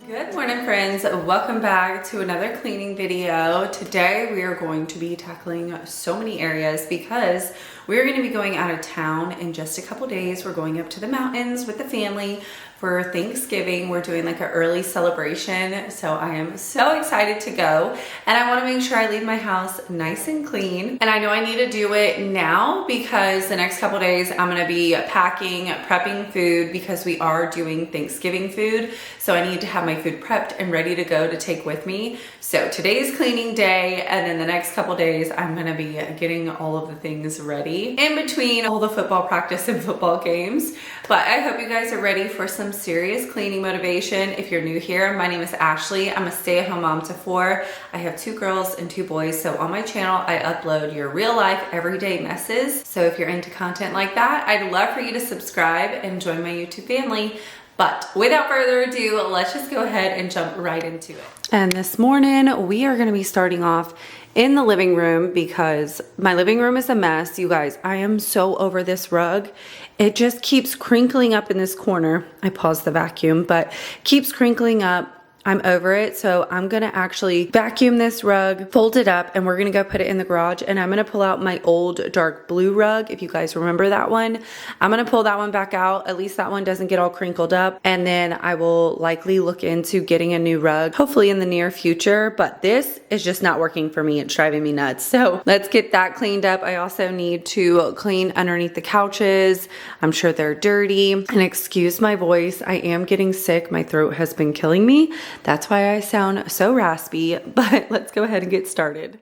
Good morning, friends. Welcome back to another cleaning video. Today we are going to be tackling so many areas because we're going to be going out of town in just a couple days. We're going up to the mountains with the family for Thanksgiving. We're doing like an early celebration, so I am so excited to go, and I want to make sure I leave my house nice and clean. And I know I need to do it now because the next couple days I'm going to be packing, prepping food because we are doing Thanksgiving food, so I need to have my food prepped and ready to go to take with me. So today's cleaning day, and then the next couple days I'm going to be getting all of the things ready in between all the football practice and football games. But I hope you guys are ready for some serious cleaning motivation. If you're new here, my name is Ashley. I'm a stay-at-home mom to 4. I have 2 girls and 2 boys. So on my channel, I upload your real life, everyday messes. So if you're into content like that, I'd love for you to subscribe and join my YouTube family. But without further ado, let's just go ahead and jump right into it. And this morning, we are going to be starting off in the living room because my living room is a mess. You guys, I am so over this rug. It just keeps crinkling up in this corner. I paused the vacuum, but keeps crinkling up. I'm over it, so I'm gonna actually vacuum this rug, fold it up, and we're gonna go put it in the garage. And I'm gonna pull out my old dark blue rug, if you guys remember that one. I'm gonna pull that one back out. At least that one doesn't get all crinkled up. And then I will likely look into getting a new rug, hopefully in the near future. But this is just not working for me. It's driving me nuts. So let's get that cleaned up. I also need to clean underneath the couches. I'm sure they're dirty. And excuse my voice, I am getting sick. My throat has been killing me. That's why I sound so raspy, but let's go ahead and get started.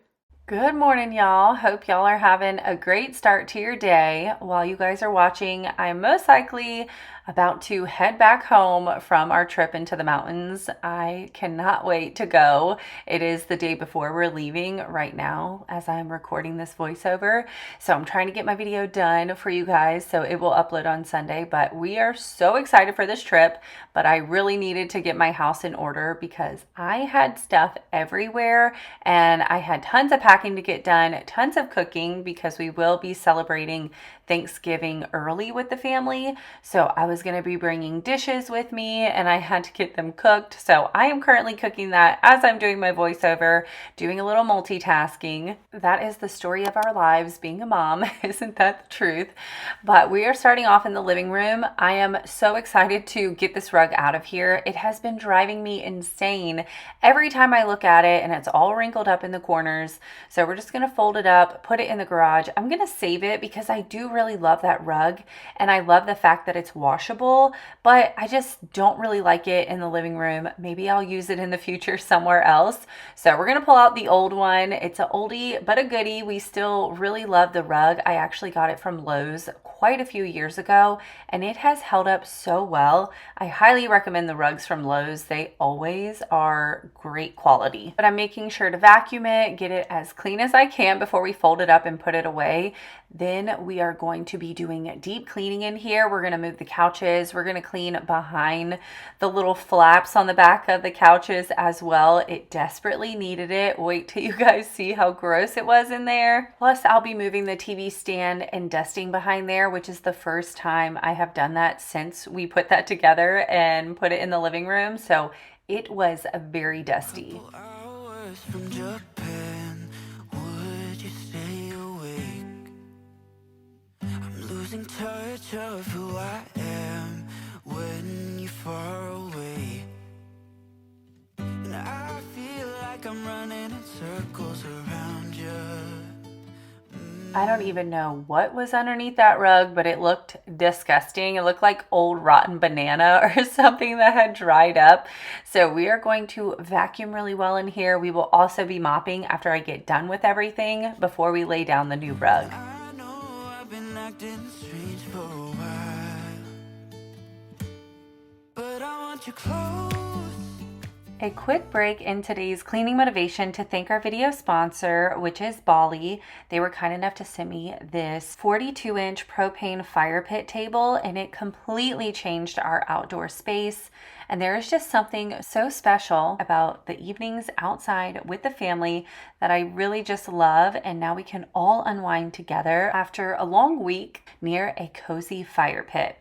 Good morning, y'all. Hope y'all are having a great start to your day. While you guys are watching, I'm most likely about to head back home from our trip into the mountains. I cannot wait to go. It is the day before we're leaving right now as I'm recording this voiceover. So I'm trying to get my video done for you guys so it will upload on Sunday. But we are so excited for this trip, but I really needed to get my house in order because I had stuff everywhere and I had tons of packing to get done, tons of cooking because we will be celebrating Thanksgiving early with the family. So I was going to be bringing dishes with me and I had to get them cooked. So I am currently cooking that as I'm doing my voiceover, doing a little multitasking. That is the story of our lives being a mom. Isn't that the truth? But we are starting off in the living room. I am so excited to get this rug out of here. It has been driving me insane every time I look at it and it's all wrinkled up in the corners. So we're just going to fold it up, put it in the garage. I'm going to save it because I do really love that rug and I love the fact that it's washable, but I just don't really like it in the living room. Maybe I'll use it in the future somewhere else. So we're going to pull out the old one. It's an oldie but a goodie. We still really love the rug. I actually got it from Lowe's quite a few years ago and it has held up so well. I highly recommend the rugs from Lowe's. They always are great quality. But I'm making sure to vacuum it, get it as clean as I can before we fold it up and put it away. Then we are going to be doing deep cleaning in here. We're going to move the couches. We're going to clean behind the little flaps on the back of the couches as well. It desperately needed it. Wait till you guys see how gross it was in there. Plus, I'll be moving the TV stand and dusting behind there, which is the first time I have done that since we put that together and put it in the living room. So it was very dusty. From Japan, would you stay awake? I'm losing touch of who I am when you're far away. And I feel like I'm running in circles around you. I don't even know what was underneath that rug, but it looked disgusting. It looked like old rotten banana or something that had dried up. So we are going to vacuum really well in here. We will also be mopping after I get done with everything before we lay down the new rug. I know I've been acting strange for a while, but I want you close. A quick break in today's cleaning motivation to thank our video sponsor, which is BALI. They were kind enough to send me this 42-inch propane fire pit table, and it completely changed our outdoor space. And there is just something so special about the evenings outside with the family that I really just love. And now we can all unwind together after a long week near a cozy fire pit.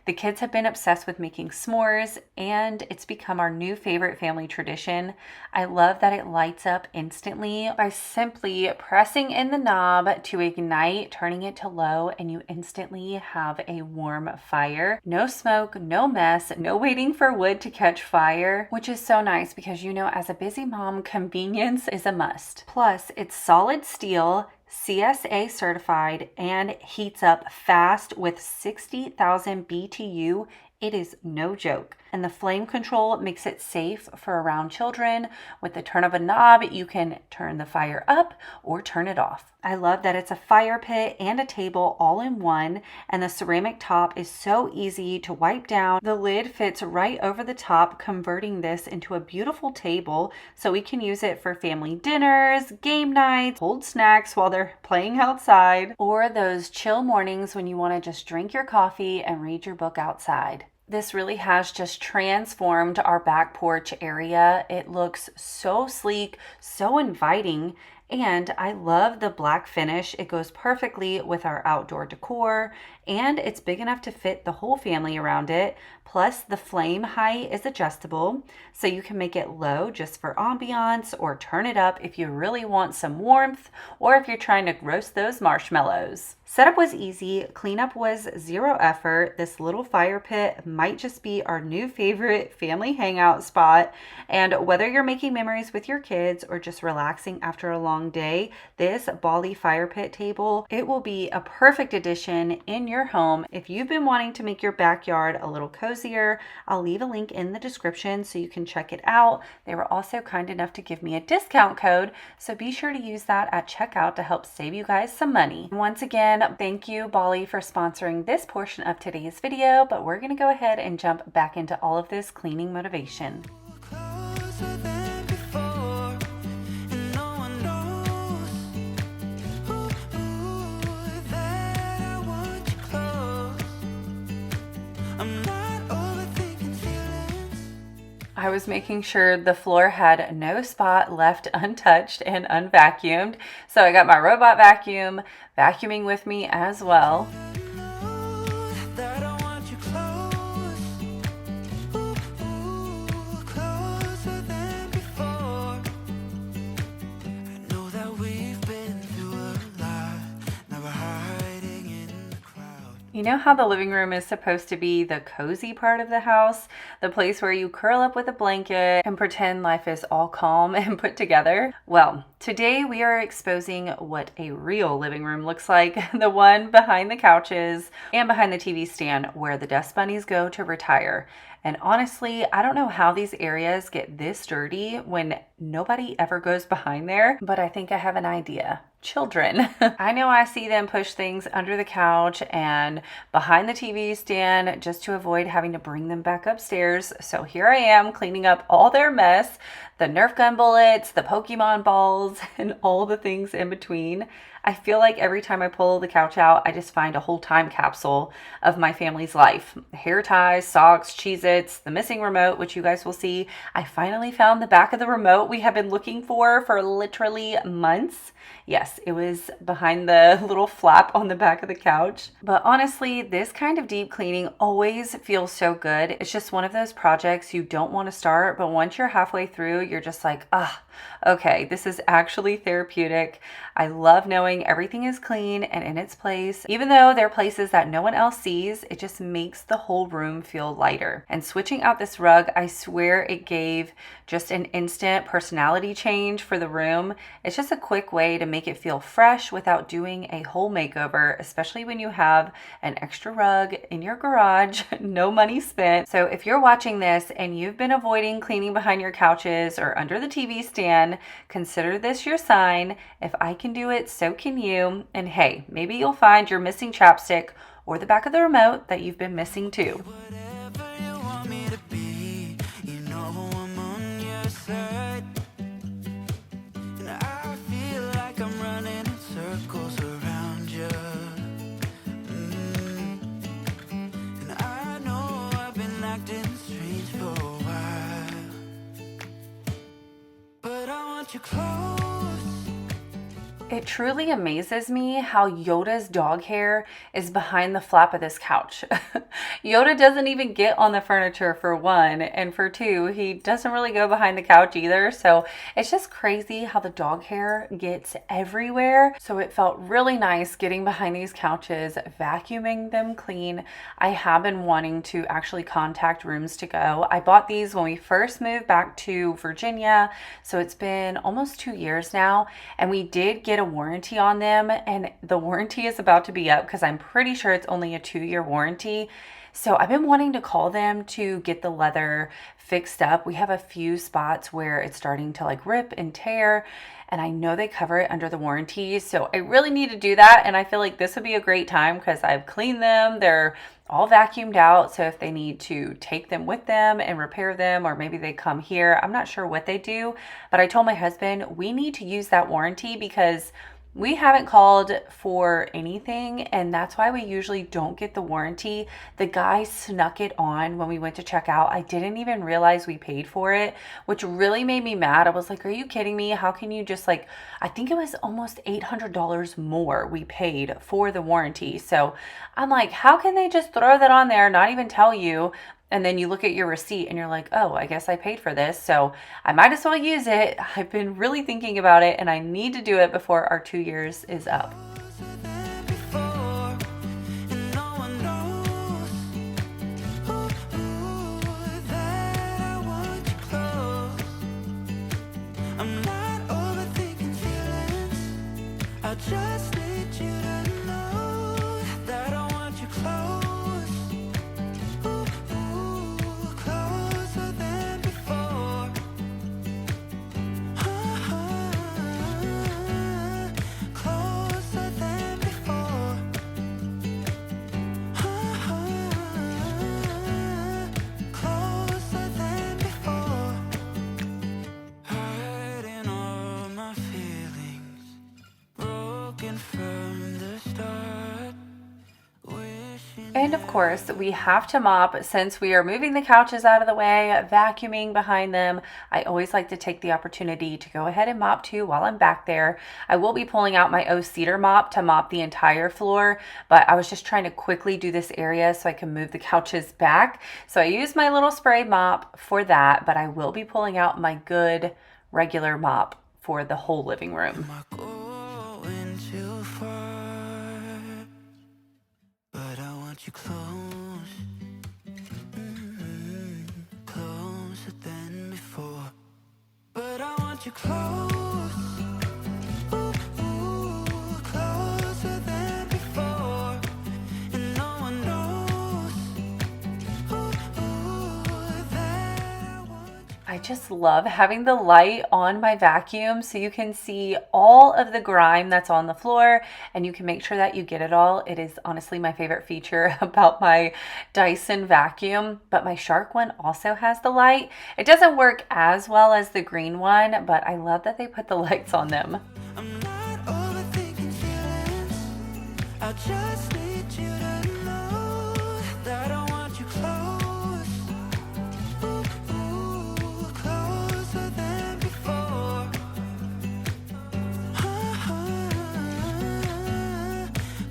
The kids have been obsessed with making s'mores, and it's become our new favorite family tradition. I love that it lights up instantly by simply pressing in the knob to ignite, turning it to low, and you instantly have a warm fire. No smoke, no mess, no waiting for wood to catch fire, which is so nice because as a busy mom, convenience is a must. Plus, it's solid steel, CSA certified, and heats up fast with 60,000 BTU. It is no joke. And the flame control makes it safe for around children. With the turn of a knob, you can turn the fire up or turn it off. I love that it's a fire pit and a table all in one, and the ceramic top is so easy to wipe down. The lid fits right over the top, converting this into a beautiful table so we can use it for family dinners, game nights, cold snacks while they're playing outside, or those chill mornings when you want to just drink your coffee and read your book outside. This really has just transformed our back porch area. It looks so sleek, so inviting, and I love the black finish. It goes perfectly with our outdoor decor, and it's big enough to fit the whole family around it. Plus, the flame height is adjustable, so you can make it low just for ambiance or turn it up if you really want some warmth or if you're trying to roast those marshmallows. Setup was easy, cleanup was zero effort. This little fire pit might just be our new favorite family hangout spot. And whether you're making memories with your kids or just relaxing after a long day, this BALI fire pit table, it will be a perfect addition in your home. If you've been wanting to make your backyard a little cozier, I'll leave a link in the description so you can check it out. They were also kind enough to give me a discount code, so be sure to use that at checkout to help save you guys some money. Once again, thank you, BALI, for sponsoring this portion of today's video, but we're going to go ahead and jump back into all of this cleaning motivation. Closer than before, and no one knows that I want you close. I'm not overthinking feelings. I was making sure the floor had no spot left untouched and unvacuumed, so I got my robot vacuum vacuuming with me as well. That I want you close, closer than before. I know that we've been through a lot. Now we're hiding in the crowd. You know how the living room is supposed to be the cozy part of the house? The place where you curl up with a blanket and pretend life is all calm and put together? Well, today we are exposing what a real living room looks like, the one behind the couches and behind the TV stand where the dust bunnies go to retire. And honestly, I don't know how these areas get this dirty when nobody ever goes behind there, but I think I have an idea. Children. I know I see them push things under the couch and behind the TV stand just to avoid having to bring them back upstairs. So here I am cleaning up all their mess, the Nerf gun bullets, the Pokemon balls, and all the things in between. I feel like every time I pull the couch out, I just find a whole time capsule of my family's life. Hair ties, socks, Cheez-Its, the missing remote, which you guys will see. I finally found the back of the remote we have been looking for literally months. Yes, it was behind the little flap on the back of the couch. But honestly, this kind of deep cleaning always feels so good. It's just one of those projects you don't want to start, but once you're halfway through, you're just like, okay, this is actually therapeutic. I love knowing everything is clean and in its place. Even though there are places that no one else sees, it just makes the whole room feel lighter. And switching out this rug, I swear it gave just an instant personality change for the room. It's just a quick way to make it feel fresh without doing a whole makeover, especially when you have an extra rug in your garage, no money spent. So if you're watching this and you've been avoiding cleaning behind your couches or under the TV stand, consider this your sign. If I can do it, so can you. And hey, maybe you'll find your missing chapstick or the back of the remote that you've been missing too. Whatever you want me to be, you know I'm on your side. And I feel like I'm running in circles around you. And I know I've been acting strange for a while, but I want you close. It truly amazes me how Yoda's dog hair is behind the flap of this couch. Yoda doesn't even get on the furniture for one, and for two, he doesn't really go behind the couch either. So it's just crazy how the dog hair gets everywhere. So it felt really nice getting behind these couches, vacuuming them clean. I have been wanting to actually contact Rooms to Go. I bought these when we first moved back to Virginia, so it's been almost 2 years now, and we did get a warranty on them, and the warranty is about to be up because I'm pretty sure it's only a 2-year warranty. So I've been wanting to call them to get the leather fixed up. We have a few spots where it's starting to like rip and tear, and I know they cover it under the warranty. So I really need to do that, and I feel like this would be a great time because I've cleaned them. They're all vacuumed out, so if they need to take them with them and repair them, or maybe they come here, I'm not sure what they do, but I told my husband we need to use that warranty because we haven't called for anything, and that's why we usually don't get the warranty. The guy snuck it on when we went to check out. I didn't even realize we paid for it, which really made me mad. I was like, are you kidding me? How can you just like, I think it was almost $800 more we paid for the warranty. So I'm like, how can they just throw that on there, not even tell you? And then you look at your receipt and you're like, oh, I guess I paid for this, so I might as well use it. I've been really thinking about it, and I need to do it before our 2 years is up. Just need you to know that I want you close, closer than before, closer than before, closer than before, hiding all my feelings, broken from the start, wishing. And of course, we have to mop since we are moving the couches out of the way, vacuuming behind them. I always like to take the opportunity to go ahead and mop too while I'm back there. I will be pulling out my cedar mop to mop the entire floor, but I was just trying to quickly do this area so I can move the couches back. So I used my little spray mop for that, but I will be pulling out my good regular mop for the whole living room. Am I going too far? But I want you close, closer than before. But I want you close, closer than before. And no one knows that I want you. I just love having the light on my vacuum so you can see all of the grime that's on the floor and you can make sure that you get it all. It is honestly my favorite feature about my Dyson vacuum, but my Shark one also has the light. It doesn't work as well as the green one, but I love that they put the lights on them. I'm not overthinking feelings. I just need you to know that I want you close, closer than before,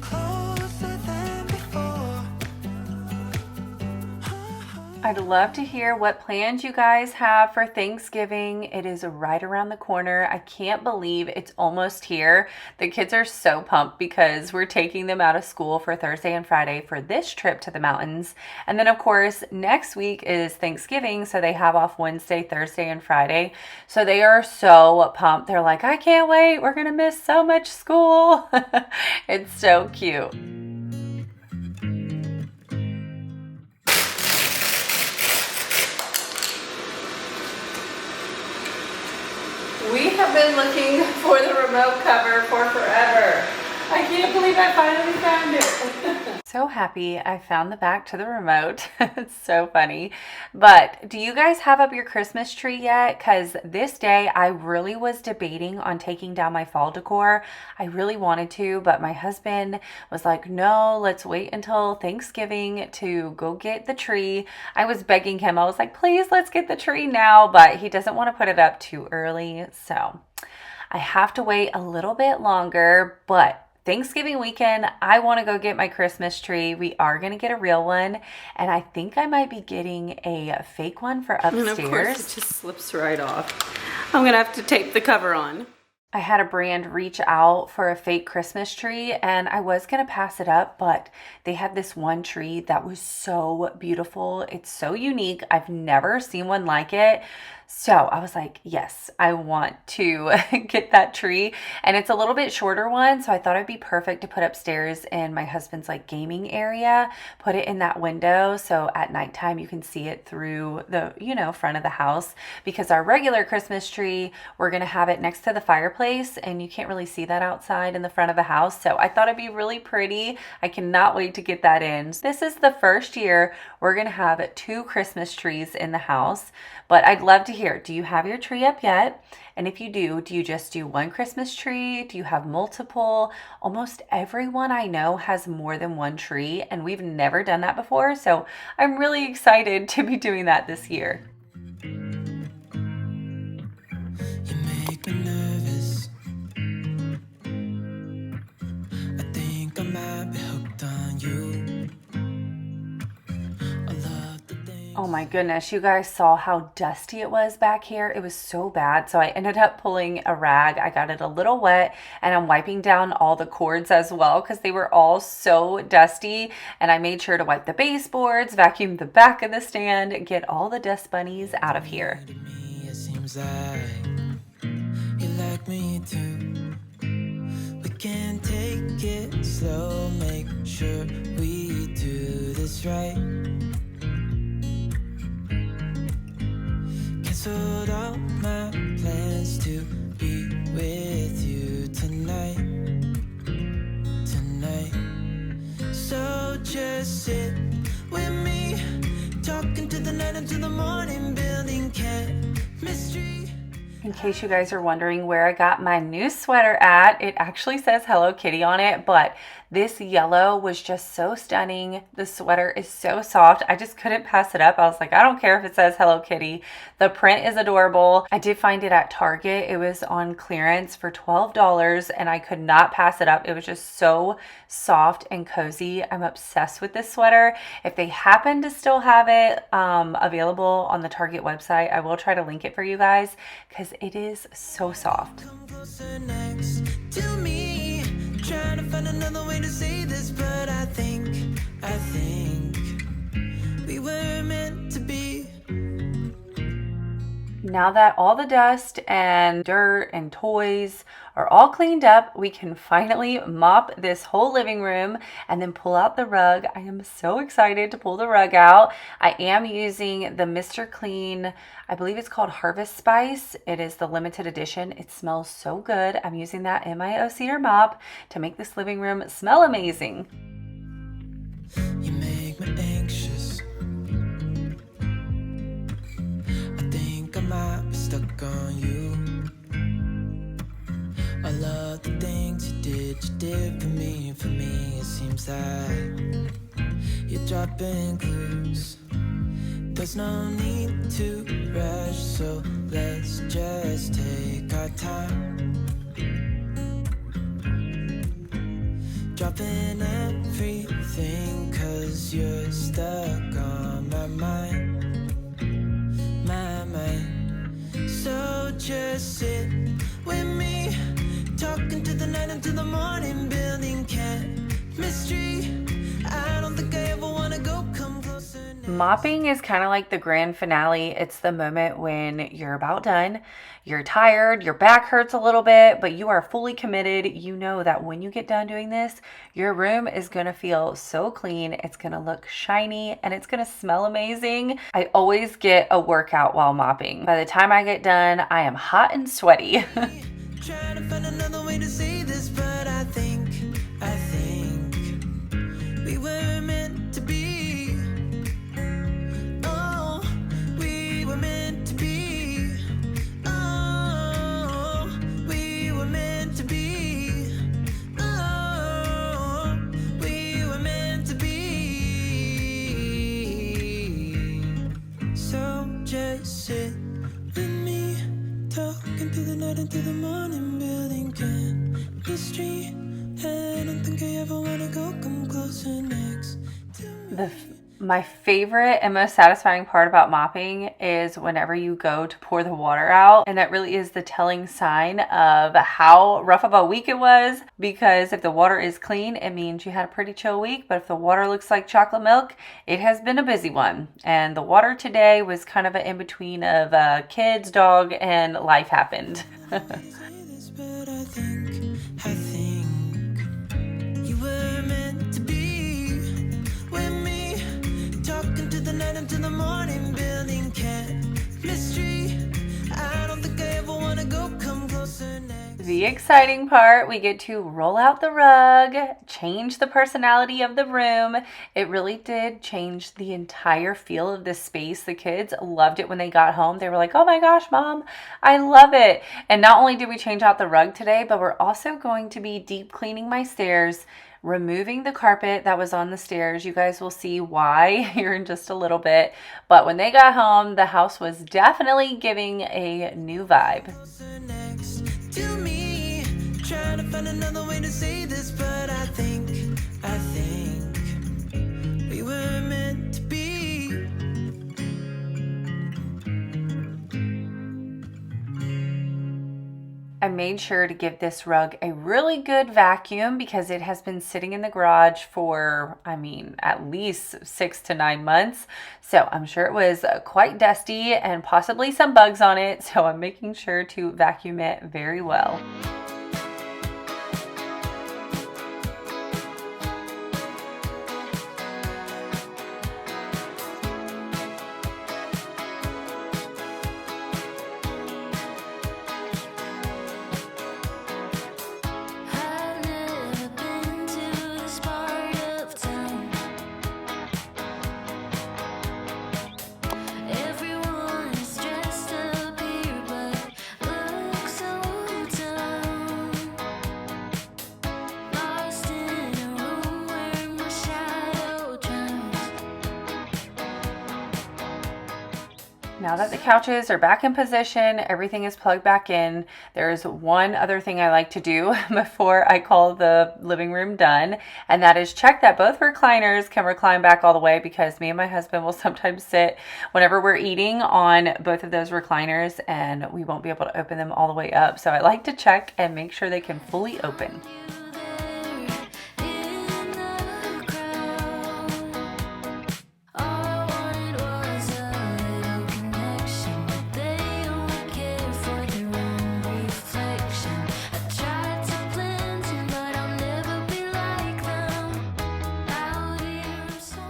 closer than before. I'd love to hear what plans you guys have for Thanksgiving. It is right around the corner. I can't believe it's almost here. The kids are so pumped because we're taking them out of school for Thursday and Friday for this trip to the mountains. And then of course, next week is Thanksgiving, so they have off Wednesday, Thursday, and Friday. So they are so pumped. They're like, I can't wait. We're gonna miss so much school. It's so cute. We have been looking for the remote cover for forever. I can't believe I finally found it. So happy I found the back to the remote. It's so funny. But do you guys have up your Christmas tree yet? Because this day I really was debating on taking down my fall decor. I really wanted to, but my husband was like, no, let's wait until Thanksgiving to go get the tree. I was begging him. I was like, please, let's get the tree now. But he doesn't want to put it up too early. So I have to wait a little bit longer, but Thanksgiving weekend, I want to go get my Christmas tree. We are going to get a real one, and I think I might be getting a fake one for upstairs. And of course it just slips right off. I'm gonna have to tape the cover on. I had a brand reach out for a fake Christmas tree, and I was going to pass it up, but they had this one tree that was so beautiful. It's so unique. I've never seen one like it. So I was like, yes, I want to get that tree. And it's a little bit shorter one, so I thought it'd be perfect to put upstairs in my husband's like gaming area, put it in that window so at nighttime you can see it through the, front of the house, because our regular Christmas tree, we're going to have it next to the fireplace and you can't really see that outside in the front of the house. So I thought it'd be really pretty. I cannot wait to get that in. This is the first year we're going to have 2 Christmas trees in the house, but I'd love to hear, do you have your tree up yet? And if you do you just do one Christmas tree? Do you have multiple? Almost everyone I know has more than one tree, and we've never done that before. So I'm really excited to be doing that this year. You make me nervous. I think I might be hooked on you. Oh my goodness, you guys saw how dusty it was back here. It was so bad. So I ended up pulling a rag. I got it a little wet, and I'm wiping down all the cords as well because they were all so dusty. And I made sure to wipe the baseboards, vacuum the back of the stand, get all the dust bunnies out of here. To me, it seems like you like me too. We can take it slow, make sure we do this right. Canceled all my plans to be with you tonight. So just sit with me, talking to the night until the morning, building chemistry. In case you guys are wondering where I got my new sweater at, it actually says Hello Kitty on it, but this yellow was just so stunning. The sweater is so soft. I just couldn't pass it up. I was like, I don't care if it says Hello Kitty. The print is adorable. I did find it at Target. It was on clearance for $12 and I could not pass it up. It was just so soft and cozy. I'm obsessed with this sweater. If they happen to still have it available on the Target website, I will try to link it for you guys because it is so soft. Come closer next to me, trying to find another way to say this, but I think we were meant to be. Now that all the dust and dirt and toys are all cleaned up, we can finally mop this whole living room and then pull out the rug. I am so excited to pull the rug out. I am using the Mr. Clean, I believe it's called Harvest Spice. It is the limited edition. It smells so good. I'm using that in my cedar mop to make this living room smell amazing. You make me anxious. I think I might be stuck on you. I love the things you did for me. For me, it seems like you're dropping clues. There's no need to rush, so let's just take our time. Dropping everything, 'cause you're stuck on my mind. So just sit with me, talking to the night until the morning, building chemistry. I don't think I ever wanna go come closer now. Mopping is kind of like the grand finale. It's the moment when you're about done, you're tired, your back hurts a little bit, but you are fully committed. You know that when you get done doing this, your room is going to feel so clean. It's going to look shiny and it's going to smell amazing. I always get a workout while mopping. By the time I get done, I am hot and sweaty. Trying to find another way to say this, but I think we were meant to be. Oh, we were meant to be. Oh, we were meant to be. Oh, we were meant to be. So just sit with me, talking through the night and through the morning, building chemistry. And I don't think I ever wanna go come closer next to me. My favorite and most satisfying part about mopping is whenever you go to pour the water out, and that really is the telling sign of how rough of a week it was, because if the water is clean, it means you had a pretty chill week, but if the water looks like chocolate milk, it has been a busy one. And the water today was kind of an in-between of kids, dog, and life happened. But I think you were meant to be with me, talking to the night until the morning, building chemistry. I don't think I ever wanna go come closer next. The exciting part, we get to roll out the rug, change the personality of the room. It really did change the entire feel of the space. The kids loved it when they got home. They were like, oh my gosh, Mom, I love it. And not only did we change out the rug today, but we're also going to be deep cleaning my stairs, removing the carpet that was on the stairs. You guys will see why here in just a little bit. But when they got home, the house was definitely giving a new vibe. Closer next to me, trying to find another way to say this, but I think we were meant to be. I made sure to give this rug a really good vacuum because it has been sitting in the garage for, at least 6 to 9 months. So I'm sure it was quite dusty and possibly some bugs on it. So I'm making sure to vacuum it very well. I've never been to this part of town. Everyone is dressed up here, but looks so down. Lost in a room where my shadow drowns. Now that the couches are back in position, everything is plugged back in, there's one other thing I like to do before I call the living room done, and that is check that both recliners can recline back all the way, because me and my husband will sometimes sit whenever we're eating on both of those recliners and we won't be able to open them all the way up. So I like to check and make sure they can fully open.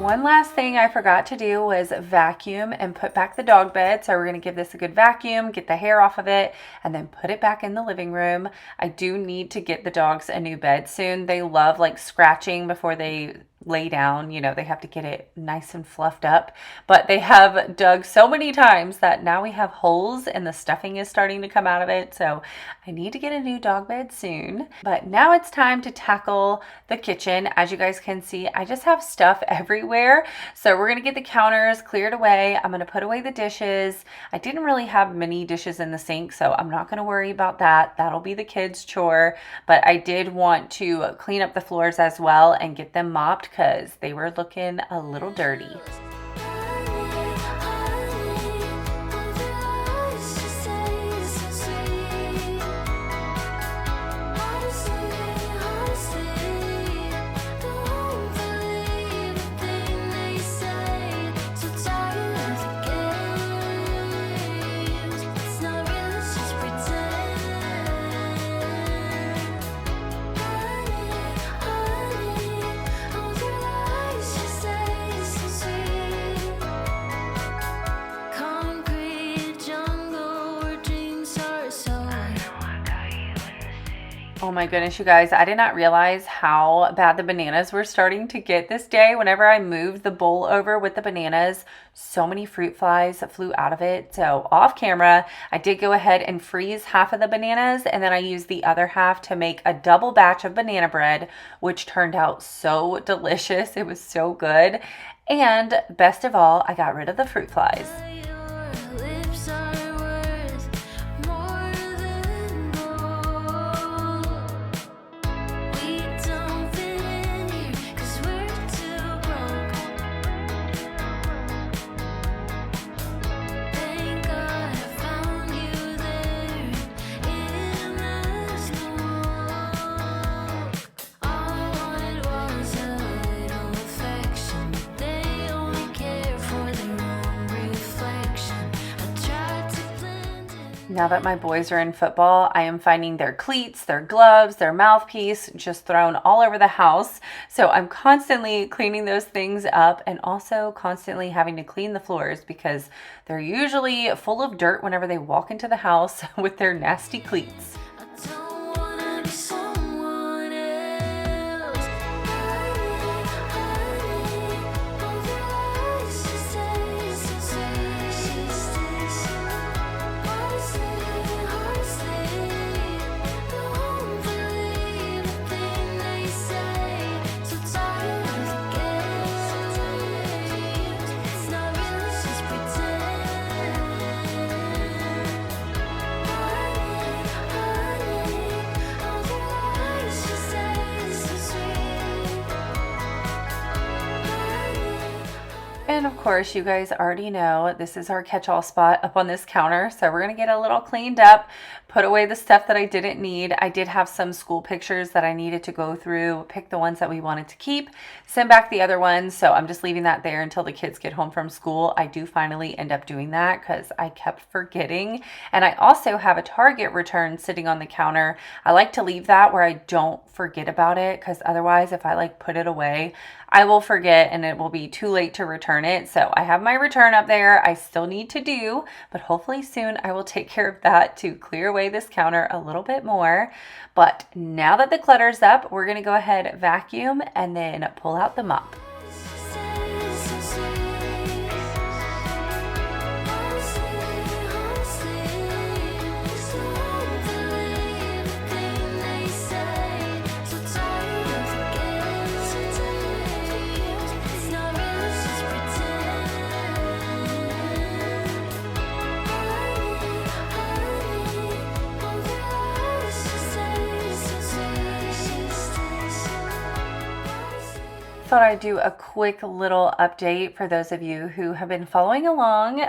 One last thing I forgot to do was vacuum and put back the dog bed. So we're going to give this a good vacuum, get the hair off of it, and then put it back in the living room. I do need to get the dogs a new bed soon. They love like scratching before they lay down. You know, they have to get it nice and fluffed up, but they have dug so many times that now we have holes and the stuffing is starting to come out of it. So I need to get a new dog bed soon. But now it's time to tackle the kitchen. As you guys can see, I just have stuff everywhere. So we're going to get the counters cleared away. I'm going to put away the dishes. I didn't really have many dishes in the sink, so I'm not going to worry about that. That'll be the kids' chore. But I did want to clean up the floors as well and get them mopped because they were looking a little dirty. Oh my goodness, you guys, I did not realize how bad the bananas were starting to get this day. Whenever I moved the bowl over with the bananas, so many fruit flies flew out of it. So off camera, I did go ahead and freeze half of the bananas, and then I used the other half to make a double batch of banana bread, which turned out so delicious. It was so good. And best of all, I got rid of the fruit flies. Your lips are worth more than Now that my boys are in football, I am finding their cleats, their gloves, their mouthpiece just thrown all over the house. So I'm constantly cleaning those things up and also constantly having to clean the floors because they're usually full of dirt whenever they walk into the house with their nasty cleats. I don't wanna be someone else. And of course, you guys already know this is our catch-all spot up on this counter. So we're gonna get a little cleaned up, put away the stuff that I didn't need. I did have some school pictures that I needed to go through, pick the ones that we wanted to keep, send back the other ones. So I'm just leaving that there until the kids get home from school. I do finally end up doing that because I kept forgetting. And I also have a Target return sitting on the counter. I like to leave that where I don't forget about it because otherwise if I like put it away, I will forget and it will be too late to return it. So I have my return up there. I still need to do, but hopefully soon I will take care of that to clear away this counter a little bit more. But now that the clutter's up, we're gonna go ahead, vacuum, and then pull out the mop. Thought I'd do a quick little update for those of you who have been following along.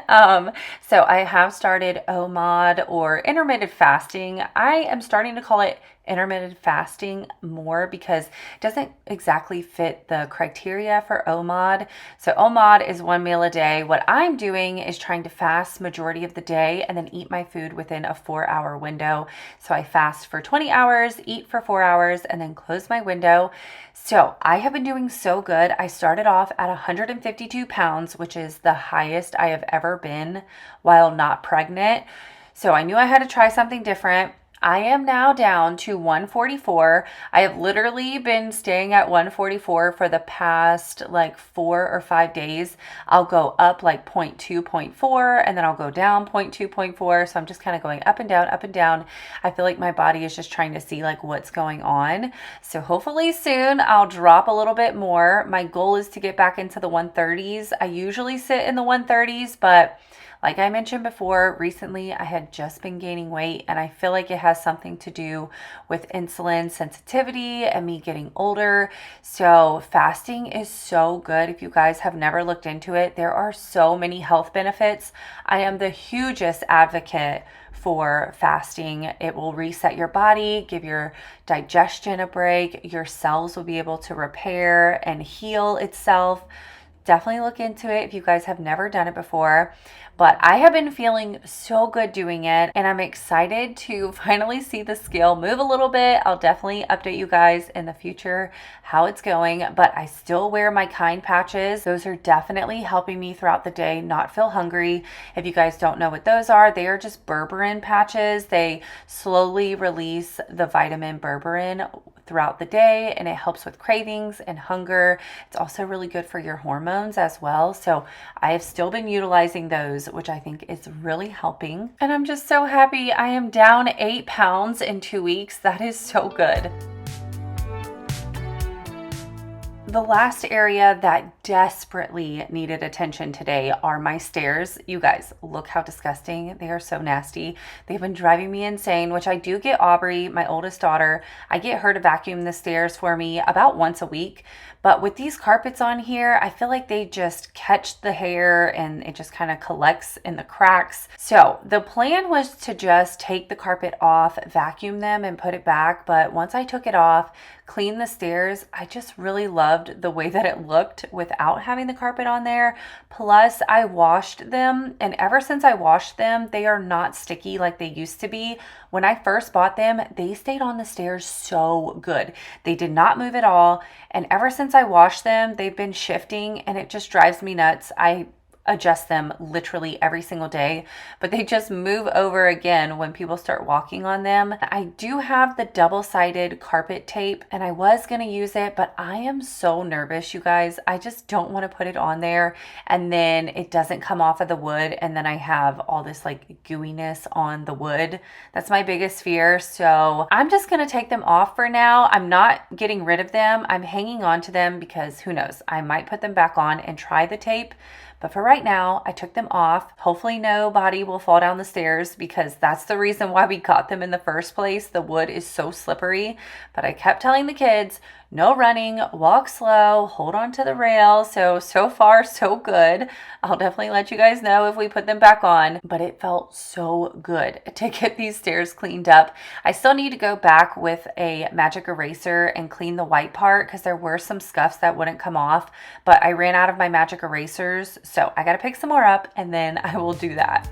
So I have started OMOD, or intermittent fasting. I am starting to call it intermittent fasting more because it doesn't exactly fit the criteria for OMOD. So OMOD is 1 meal a day. What I'm doing is trying to fast majority of the day and then eat my food within a 4-hour window. So I fast for 20 hours, eat for 4 hours, and then close my window. So I have been doing so good. I started off at 152 pounds, which is the highest I have ever been while not pregnant. So I knew I had to try something different. I am now down to 144. I have literally been staying at 144 for the past like 4 or 5 days. I'll go up like 0.2, 0.4, and then I'll go down 0.2, 0.4. So I'm just kind of going up and down, up and down. I feel like my body is just trying to see like what's going on. So hopefully soon I'll drop a little bit more. My goal is to get back into the 130s. I usually sit in the 130s, but like I mentioned before, recently I had just been gaining weight, and I feel like it has something to do with insulin sensitivity and me getting older. So fasting is so good. If you guys have never looked into it, there are so many health benefits. I am the hugest advocate for fasting. It will reset your body, give your digestion a break. Your cells will be able to repair and heal itself. Definitely look into it if you guys have never done it before. But I have been feeling so good doing it, and I'm excited to finally see the scale move a little bit. I'll definitely update you guys in the future how it's going, but I still wear my Kind patches. Those are definitely helping me throughout the day not feel hungry. If you guys don't know what those are, they are just berberine patches. They slowly release the vitamin berberine throughout the day, and it helps with cravings and hunger. It's also really good for your hormones as well. So I have still been utilizing those, which I think is really helping. And I'm just so happy. I am down 8 pounds in 2 weeks. That is so good. The last area that desperately needed attention today are my stairs. You guys, look how disgusting. They are so nasty. They've been driving me insane, which I do get Aubrey, my oldest daughter. I get her to vacuum the stairs for me about once a week. But with these carpets on here, I feel like they just catch the hair and it just kind of collects in the cracks. So the plan was to just take the carpet off, vacuum them, and put it back. But once I took it off, clean the stairs. I just really loved the way that it looked without having the carpet on there. Plus, I washed them, and ever since I washed them, they are not sticky like they used to be. When I first bought them, they stayed on the stairs so good. They did not move at all, and ever since I washed them, they've been shifting, and it just drives me nuts. I adjust them literally every single day, but they just move over again when people start walking on them. I do have the double-sided carpet tape, and I was going to use it, but I am so nervous, you guys. I just don't want to put it on there and then it doesn't come off of the wood, and then I have all this like gooiness on the wood. That's my biggest fear. So I'm just going to take them off for now. I'm not getting rid of them. I'm hanging on to them because who knows, I might put them back on and try the tape. But for right now, I took them off. Hopefully nobody will fall down the stairs because that's the reason why we got them in the first place. The wood is so slippery. But I kept telling the kids, no running, walk slow, hold on to the rail. So far, so good. I'll definitely let you guys know if we put them back on. But it felt so good to get these stairs cleaned up. I still need to go back with a magic eraser and clean the white part because there were some scuffs that wouldn't come off. But I ran out of my magic erasers. So I got to pick some more up and then I will do that.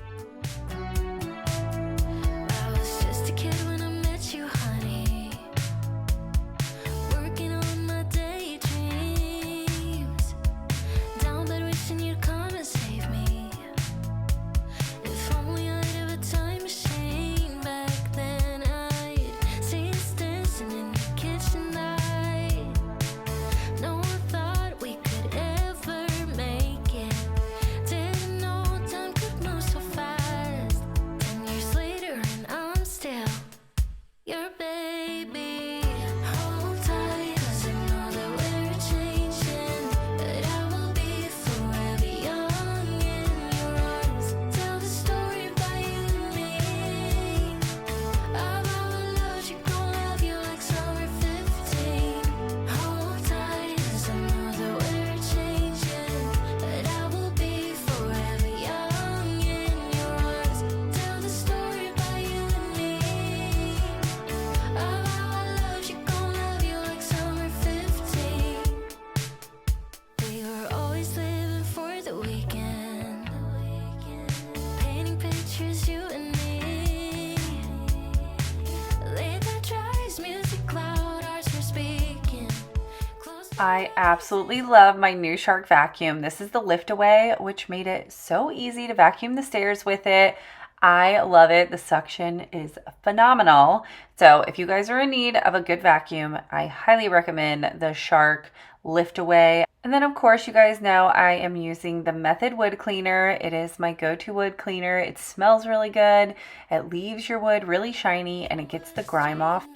I absolutely love my new Shark vacuum. This is the lift away, which made it so easy to vacuum the stairs with it. I love it. The suction is phenomenal. So if you guys are in need of a good vacuum, I highly recommend the Shark lift away. And then of course, you guys know I am using the Method wood cleaner. It is my go-to wood cleaner. It smells really good. It leaves your wood really shiny and it gets the grime off.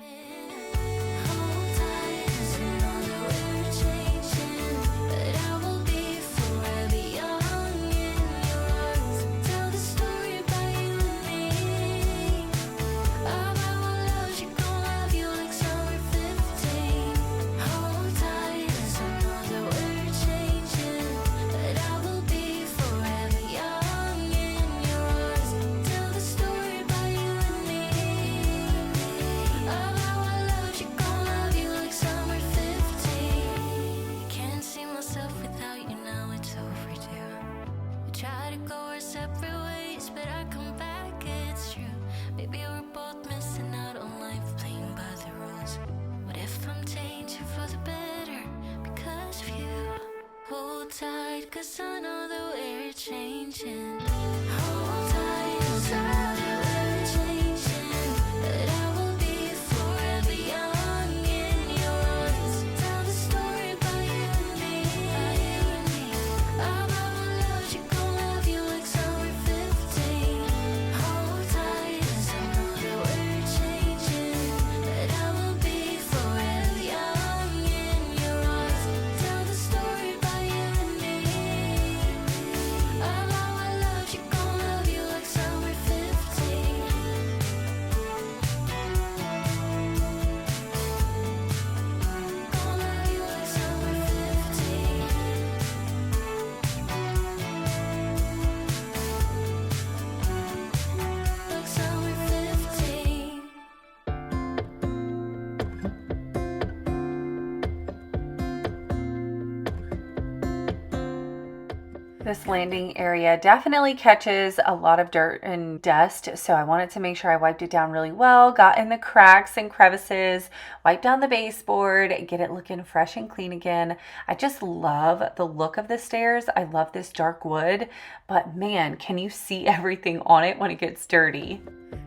This landing area definitely catches a lot of dirt and dust, so I wanted to make sure I wiped it down really well, got in the cracks and crevices, wiped down the baseboard, get it looking fresh and clean again. I just love the look of the stairs. I love this dark wood, but man, can you see everything on it when it gets dirty?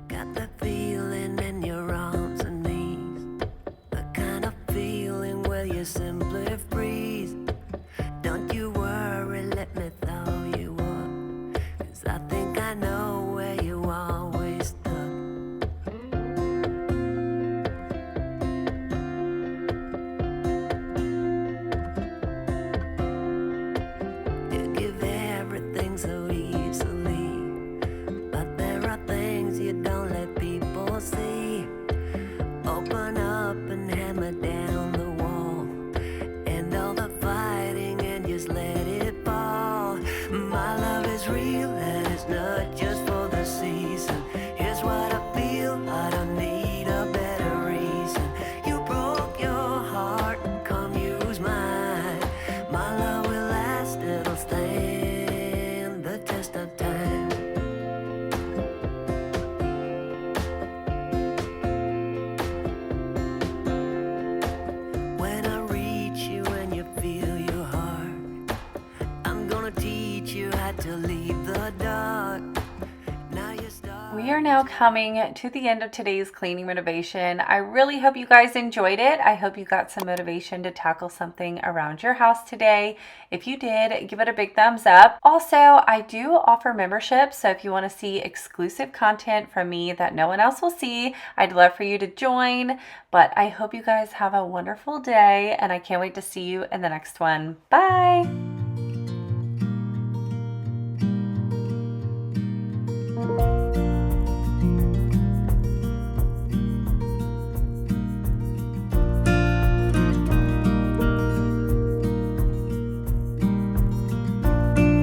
Got the feeling in your arms and knees, the kind of feeling where you simply freeze. Don't you worry, let me throw you up, 'cause I think I know where you always stuck. You give everything so easily, but there are things you don't let people see. Open up and hammer down the wall, and all the fighting and just let it fall. My love is real and it's not just for the season. Here's what I feel, I don't need a better reason. You broke your heart, come use mine. My love will last, it'll stand the test of time. When I reach you and you feel your heart, I'm gonna teach you how to leave the dark. Now you start. We are now coming to the end of today's cleaning motivation. I really hope you guys enjoyed it. I hope you got some motivation to tackle something around your house today. If you did, give it a big thumbs up. Also, I do offer memberships, so if you want to see exclusive content from me that no one else will see, I'd love for you to join. But I hope you guys have a wonderful day, and I can't wait to see you in the next one. Bye!